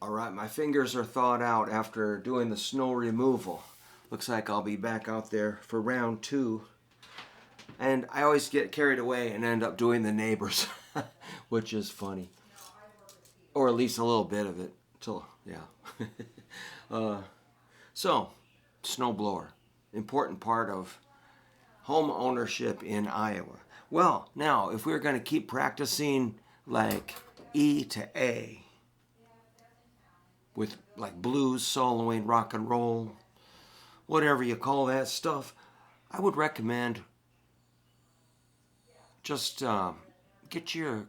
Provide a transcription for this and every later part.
Alright, my fingers are thawed out after doing the snow removal. Looks like I'll be back out there for round 2. And I always get carried away and end up doing the neighbors, which is funny. Or at least a little bit of it. So, yeah. So, snowblower. Important part of home ownership in Iowa. Well, now, if we're going to keep practicing like E to A, with like blues, soloing, rock and roll, whatever you call that stuff, I would recommend just get your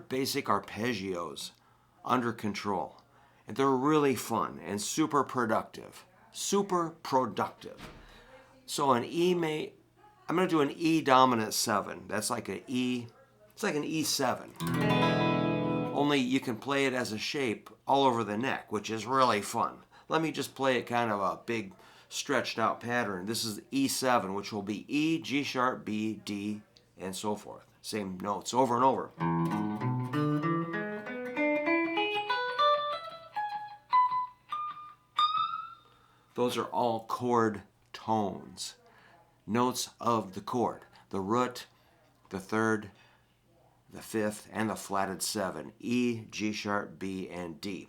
basic arpeggios under control. And they're really fun and super productive. Super productive. So an I'm going to do an E dominant 7. That's like an E, it's like an E7. Only you can play it as a shape all over the neck, which is really fun. Let me just play it kind of a big stretched out pattern. This is E7, which will be E, G sharp, B, D, and so forth. Same notes over and over. Those are all chord tones. Notes of the chord. The root, the third, the fifth, and the flatted 7. E, G sharp, B, and D.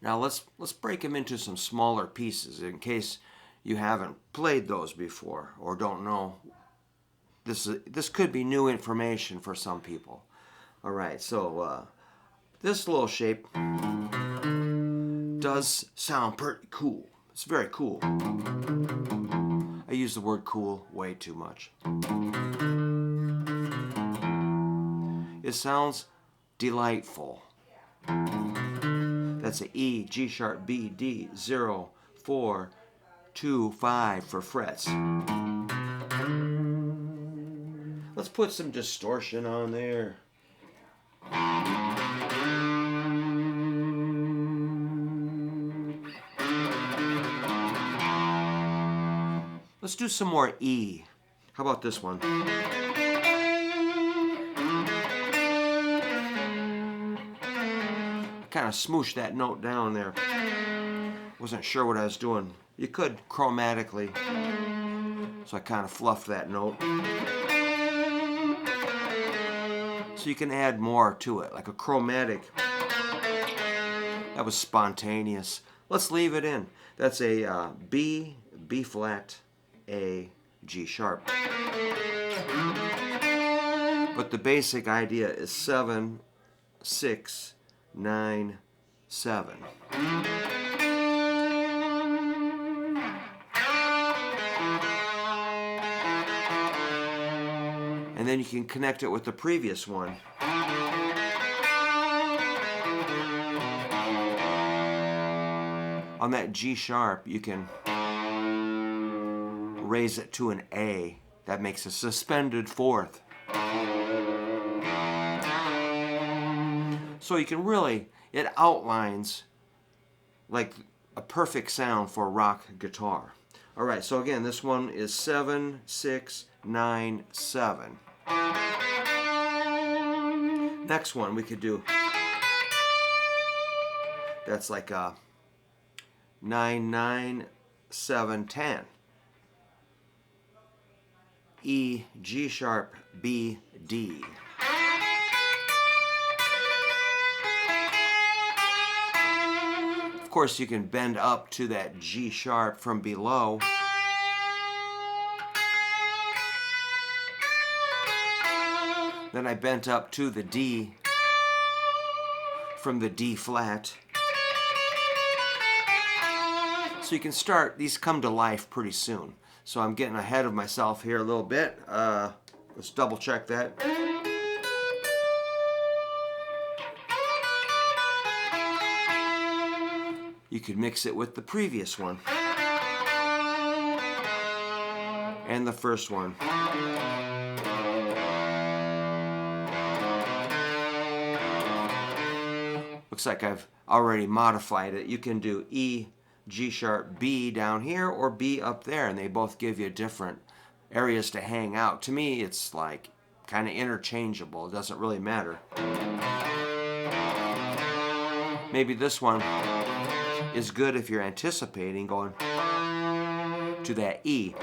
Now let's break them into some smaller pieces in case you haven't played those before or don't know. This could be new information for some people. All right, so this little shape does sound pretty cool. It's very cool. I use the word cool way too much. It sounds delightful. That's a E, G sharp, B, D, 0, 4, 2, 5 for frets. Let's put some distortion on there. Let's do some more E. How about this one? Kind of smooshed that note down there. Wasn't sure what I was doing. You could chromatically. So I kind of fluffed that note. So you can add more to it, like a chromatic. That was spontaneous. Let's leave it in. That's a B, B flat, A, G sharp. But the basic idea is 7, 6, 9, 7. And then you can connect it with the previous one. On that G sharp, you can raise it to an A. That makes a suspended fourth. So you can really, it outlines like a perfect sound for rock guitar. All right, so again, this one is 7, 6, 9, 7. Next one we could do, that's like a 9, 9, 7, 10. E, G sharp, B, D. Of course, you can bend up to that G sharp from below. Then I bent up to the D from the D flat. So you can start, these come to life pretty soon. So I'm getting ahead of myself here a little bit. Let's double check that. You could mix it with the previous one. And the first one. Looks like I've already modified it. You can do E, G sharp, B down here or B up there, and they both give you different areas to hang out. To me, it's like kind of interchangeable. It doesn't really matter. maybe this one is good if you're anticipating going to that E.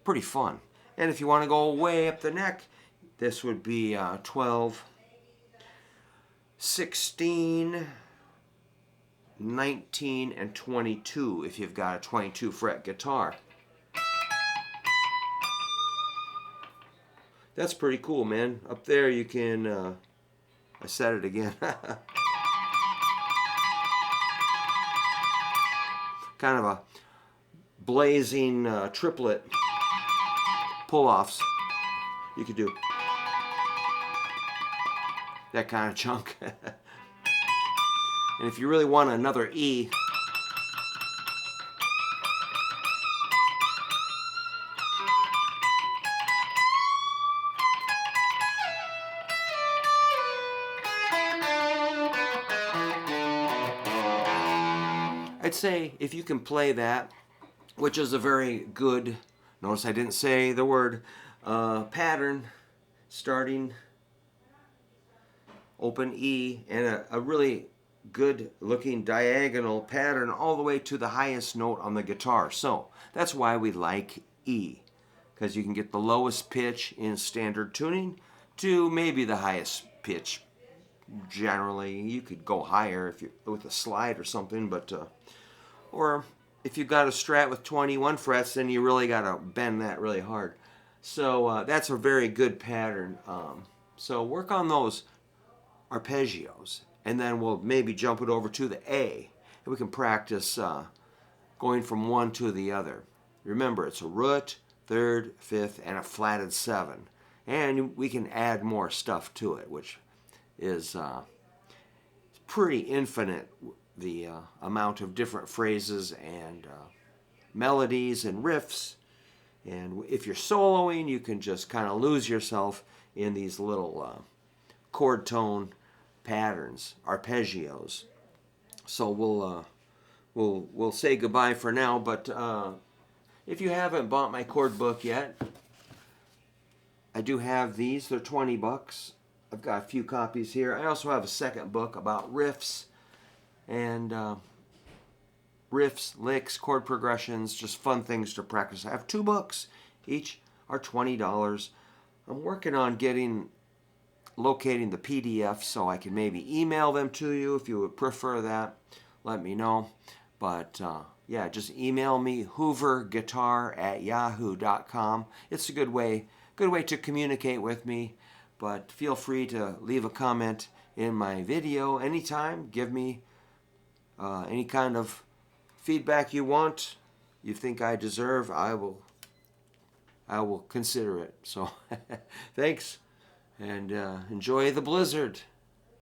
Pretty fun. And if you want to go way up the neck, this would be 12, 16, 19, and 22 if you've got a 22 fret guitar. That's pretty cool, man. Up there you can, I said it again. Kind of a blazing triplet pull-offs you could do. That kind of chunk. And if you really want another E, I'd say if you can play that, which is a very good, notice I didn't say the word, pattern, starting open E, and a really good looking diagonal pattern all the way to the highest note on the guitar. So that's why we like E, because you can get the lowest pitch in standard tuning to maybe the highest pitch. Generally, you could go higher if you with a slide or something, but or if you've got a Strat with 21 frets, then you really got to bend that really hard. So that's a very good pattern. So work on those arpeggios, and then we'll maybe jump it over to the A, and we can practice going from one to the other. Remember, it's a root, third, fifth, and a flatted 7. And we can add more stuff to it, which is pretty infinite, the amount of different phrases and melodies and riffs. And if you're soloing, you can just kind of lose yourself in these little chord tone patterns, arpeggios. So we'll say goodbye for now. But if you haven't bought my chord book yet, I do have these. They're 20 bucks. I've got a few copies here. I also have a second book about riffs and riffs, licks, chord progressions, just fun things to practice. I have 2 books. Each are $20. I'm working on locating the PDF so I can maybe email them to you. If you would prefer that, let me know. But yeah, just email me, hooverguitar@yahoo.com. It's a good way to communicate with me. But feel free to leave a comment in my video anytime. Give me any kind of feedback you want, you think I deserve. I will consider it. So thanks, and enjoy the blizzard.